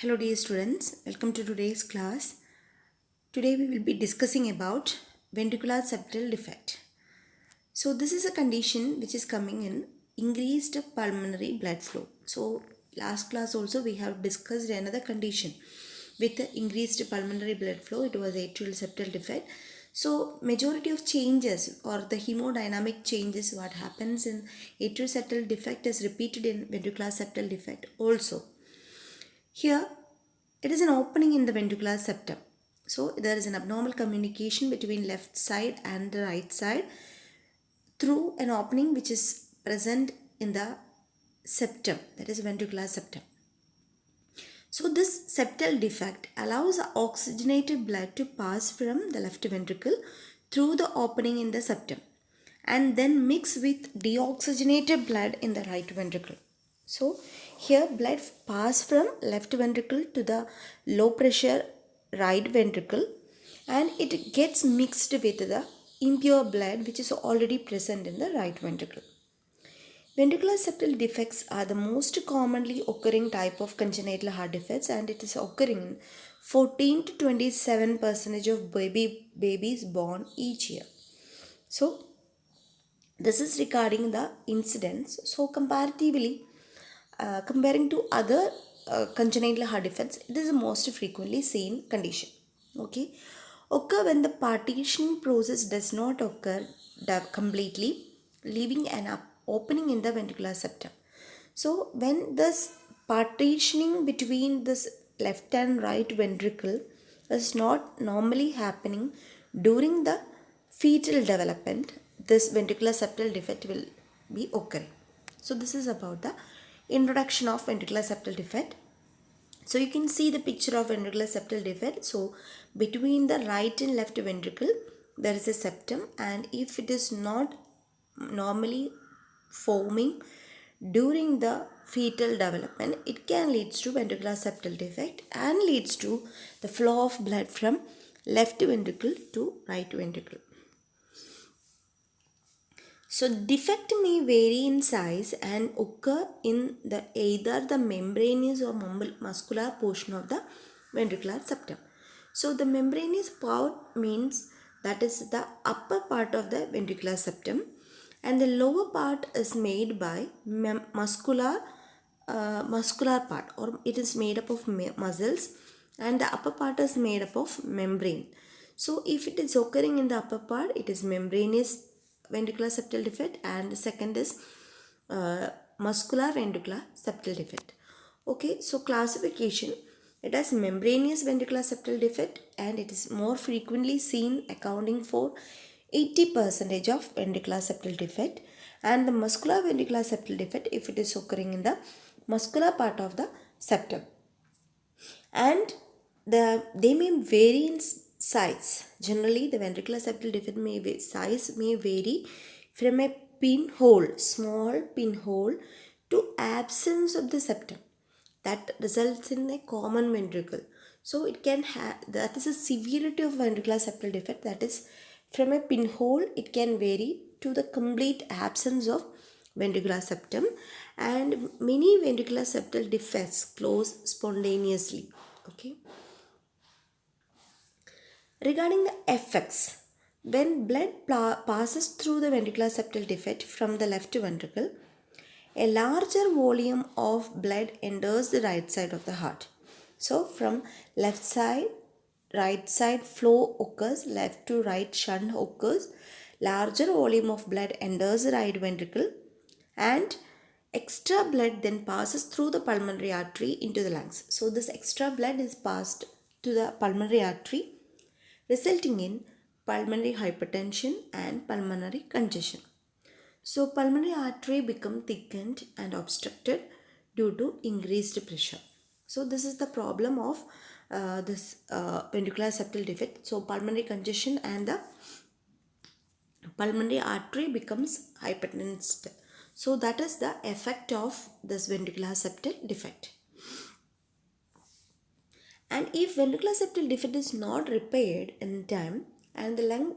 Hello dear students, welcome to today's class. Today we will be discussing about ventricular septal defect. So this is a condition which is coming in increased pulmonary blood flow. So last class also we have discussed another condition with the increased pulmonary blood flow. It was atrial septal defect. So majority of changes or the hemodynamic changes what happens in atrial septal defect is repeated in ventricular septal defect also. Here, it is an opening in the ventricular septum. So, there is an abnormal communication between left side and the right side through an opening which is present in the septum, that is ventricular septum. So, this septal defect allows oxygenated blood to pass from the left ventricle through the opening in the septum and then mix with deoxygenated blood in the right ventricle. So, here blood pass from left ventricle to the low pressure right ventricle and it gets mixed with the impure blood which is already present in the right ventricle. Ventricular septal defects are the most commonly occurring type of congenital heart defects and it is occurring in 14 to 27% of babies born each year. So this is regarding the incidence. So comparatively, comparing to other congenital heart defects, it is the most frequently seen condition. Okay, occur when the partitioning process does not occur completely, leaving an opening in the ventricular septum. So when this partitioning between this left and right ventricle is not normally happening during the fetal development, this ventricular septal defect will be occurring. So this is about the introduction of ventricular septal defect. So you can see the picture of ventricular septal defect. So between the right and left ventricle there is a septum, and if it is not normally forming during the fetal development, it can lead to ventricular septal defect and leads to the flow of blood from left ventricle to right ventricle. So defect may vary in size and occur in the either the membranous or muscular portion of the ventricular septum. So the membranous part means that is the upper part of the ventricular septum, and the lower part is made by muscular part, or it is made up of muscles, and the upper part is made up of membrane. So if it is occurring in the upper part, it is membranous ventricular septal defect, and the second is muscular ventricular septal defect. Okay, so classification, it has membranous ventricular septal defect and it is more frequently seen, accounting for 80% of ventricular septal defect, and the muscular ventricular septal defect if it is occurring in the muscular part of the septum, and they may vary in size. Generally, the ventricular septal defect size may vary from a pinhole, small pinhole, to absence of the septum. That results in a common ventricle. So it can have, that is a severity of ventricular septal defect. That is, from a pinhole, it can vary to the complete absence of ventricular septum, and many ventricular septal defects close spontaneously. Okay. Regarding the effects, when blood passes through the ventricular septal defect from the left ventricle, a larger volume of blood enters the right side of the heart. So from left side, right side flow occurs, left to right shunt occurs, larger volume of blood enters the right ventricle, and extra blood then passes through the pulmonary artery into the lungs. So this extra blood is passed to the pulmonary artery, resulting in pulmonary hypertension and pulmonary congestion. So pulmonary artery become thickened and obstructed due to increased pressure. So this is the problem of this ventricular septal defect. So pulmonary congestion and the pulmonary artery becomes hypertensed. So that is the effect of this ventricular septal defect. And if ventricular septal defect is not repaired in time, and the lung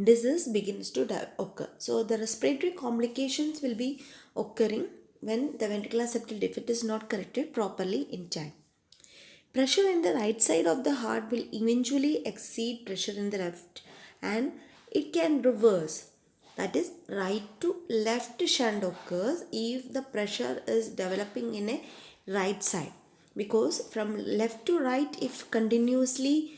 disease begins to occur. So the respiratory complications will be occurring when the ventricular septal defect is not corrected properly in time. Pressure in the right side of the heart will eventually exceed pressure in the left, and it can reverse. That is, right to left shunt occurs if the pressure is developing in a right side. Because from left to right, if continuously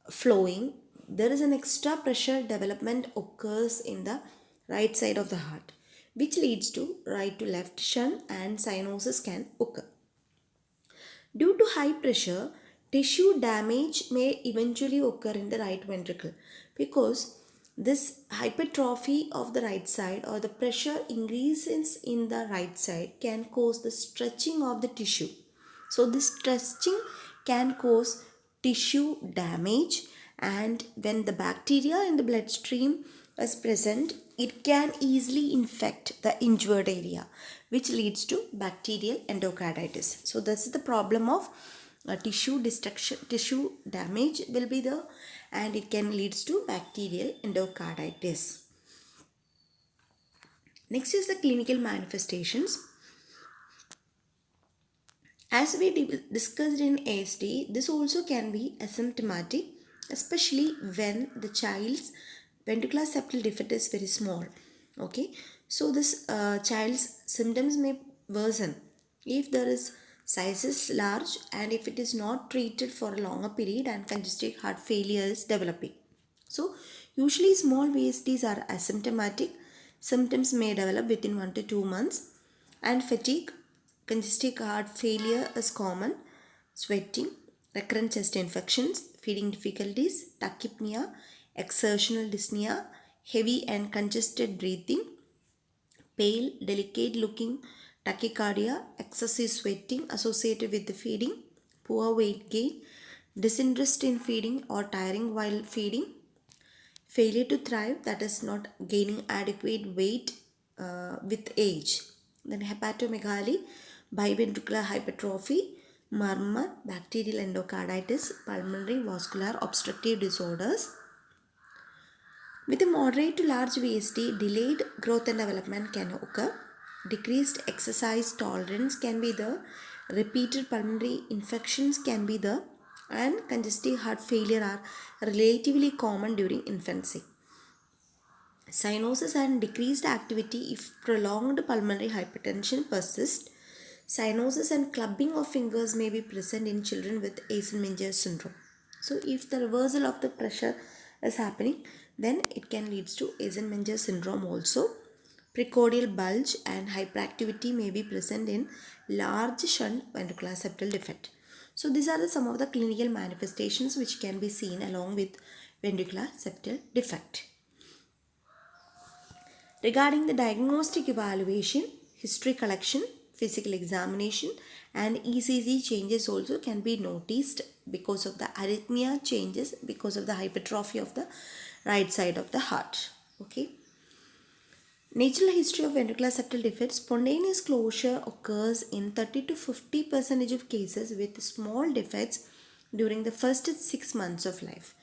flowing, there is an extra pressure development occurs in the right side of the heart, which leads to right to left shunt and cyanosis can occur. Due to high pressure, tissue damage may eventually occur in the right ventricle because this hypertrophy of the right side or the pressure increases in the right side can cause the stretching of the tissue. So, this stretching can cause tissue damage, and when the bacteria in the bloodstream is present, it can easily infect the injured area, which leads to bacterial endocarditis. So this is the problem of tissue destruction. Tissue damage will be there, and it can leads to bacterial endocarditis. Next is the clinical manifestations. As we discussed in ASD, this also can be asymptomatic, especially when the child's ventricular septal defect is very small. Okay, so this child's symptoms may worsen if there is size is large and if it is not treated for a longer period and congestive heart failure is developing. So, usually small VSDs are asymptomatic. Symptoms may develop within 1 to 2 months, and fatigue, congestive heart failure is common, sweating, recurrent chest infections, feeding difficulties, tachypnea, exertional dyspnea, heavy and congested breathing, pale, delicate looking tachycardia, excessive sweating associated with the feeding, poor weight gain, disinterest in feeding or tiring while feeding, failure to thrive, that is not gaining adequate weight with age. Then hepatomegaly, biventricular hypertrophy, murmur, bacterial endocarditis, pulmonary vascular obstructive disorders. With a moderate to large VSD, delayed growth and development can occur. Decreased exercise tolerance can be there. Repeated pulmonary infections can be there. And congestive heart failure are relatively common during infancy. Cyanosis and decreased activity if prolonged pulmonary hypertension persists. Cyanosis and clubbing of fingers may be present in children with Eisenmenger syndrome. So, if the reversal of the pressure is happening, then it can lead to Eisenmenger syndrome also. Precordial bulge and hyperactivity may be present in large shunt ventricular septal defect. So, these are some of the clinical manifestations which can be seen along with ventricular septal defect. Regarding the diagnostic evaluation, history collection, physical examination, and ECG changes also can be noticed because of the arrhythmia changes because of the hypertrophy of the right side of the heart. Okay. Natural history of ventricular septal defect, spontaneous closure occurs in 30 to 50% of cases with small defects during the first 6 months of life.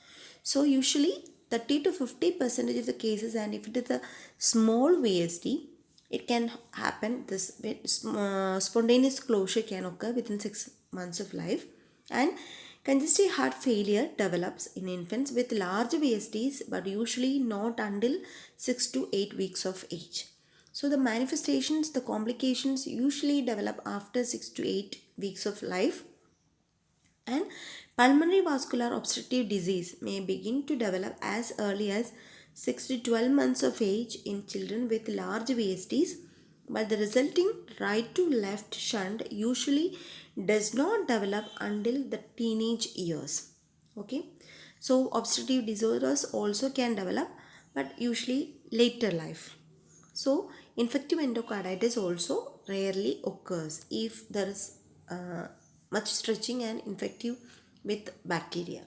So usually 30 to 50% of the cases, and if it is a small VSD, it can happen, this spontaneous closure can occur within 6 months of life, and congestive heart failure develops in infants with large VSDs but usually not until 6 to 8 weeks of age. So the manifestations, the complications usually develop after 6 to 8 weeks of life, and pulmonary vascular obstructive disease may begin to develop as early as 6 to 12 months of age in children with large VSDs, but the resulting right to left shunt usually does not develop until the teenage years. Okay, so obstructive disorders also can develop, but usually later life. So, infective endocarditis also rarely occurs if there is much stretching and infective with bacteria.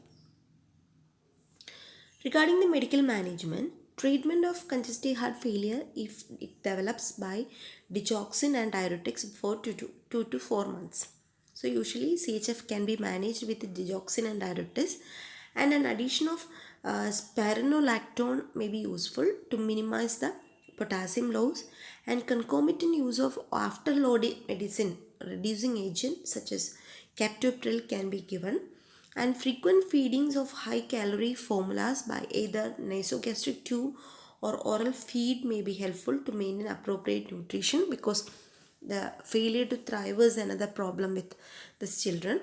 Regarding the medical management, treatment of congestive heart failure if it develops by digoxin and diuretics for 2 to 4 months. So usually CHF can be managed with digoxin and diuretics, and an addition of spironolactone may be useful to minimize the potassium loss, and concomitant use of afterload medicine reducing agent such as captopril can be given, and frequent feedings of high calorie formulas by either nasogastric tube or oral feed may be helpful to maintain appropriate nutrition, because the failure to thrive is another problem with these children.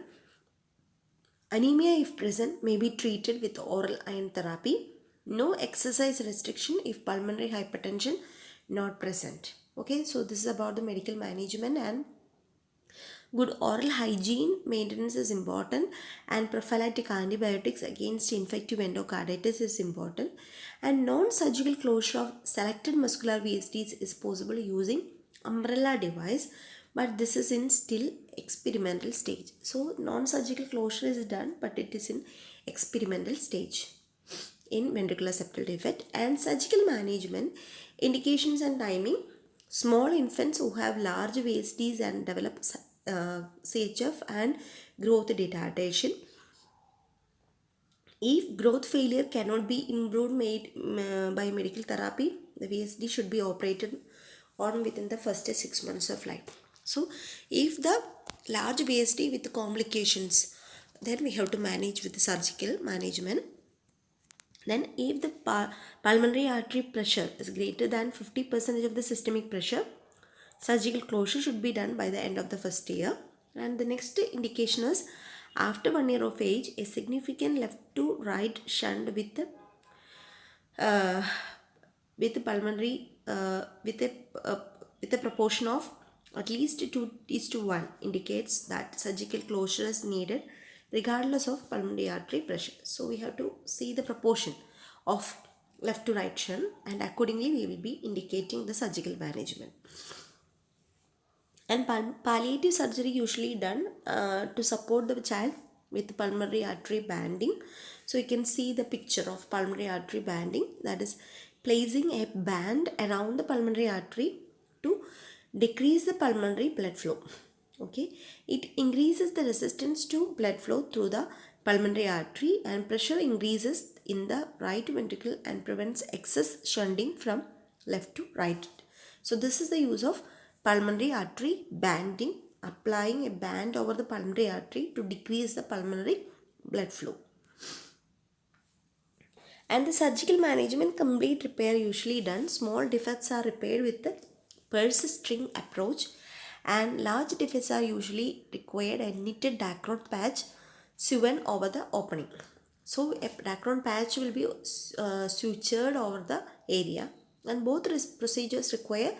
Anemia, if present, may be treated with oral iron therapy. No exercise restriction if pulmonary hypertension not present. Okay, so this is about the medical management, and good oral hygiene maintenance is important, and prophylactic antibiotics against infective endocarditis is important, and non-surgical closure of selected muscular VSDs is possible using umbrella device, but this is in still experimental stage. So non-surgical closure is done, but it is in experimental stage in ventricular septal defect. And surgical management indications and timing: small infants who have large VSDs and develop CHF and growth retardation. If growth failure cannot be improved by medical therapy, the VSD should be operated on within the first 6 months of life. So, if the large VSD with complications, then we have to manage with the surgical management. Then, if the pulmonary artery pressure is greater than 50% of the systemic pressure, surgical closure should be done by the end of the first year. And the next indication is after 1 year of age, a significant left to right shunt uh, with pulmonary with a proportion of at least 2:1 indicates that surgical closure is needed regardless of pulmonary artery pressure. So we have to see the proportion of left to right shunt, and accordingly we will be indicating the surgical management. And palliative surgery usually done to support the child with pulmonary artery banding. So you can see the picture of pulmonary artery banding, that is placing a band around the pulmonary artery to decrease the pulmonary blood flow. Okay, it increases the resistance to blood flow through the pulmonary artery, and pressure increases in the right ventricle and prevents excess shunting from left to right. So this is the use of pulmonary artery banding, applying a band over the pulmonary artery to decrease the pulmonary blood flow. And the surgical management: complete repair usually done. Small defects are repaired with the purse string approach, and large defects are usually required a knitted Dacron patch sewn over the opening. So a Dacron patch will be sutured over the area, and both procedures require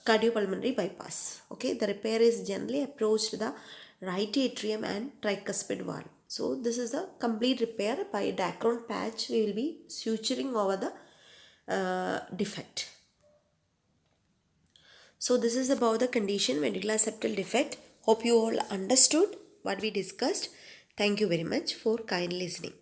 cardiopulmonary bypass. Okay, the repair is generally approached the right atrium and tricuspid valve. So this is the complete repair. By Dacron patch we will be suturing over the defect. So this is about the condition ventricular septal defect. Hope you all understood what we discussed. Thank you very much for kind listening.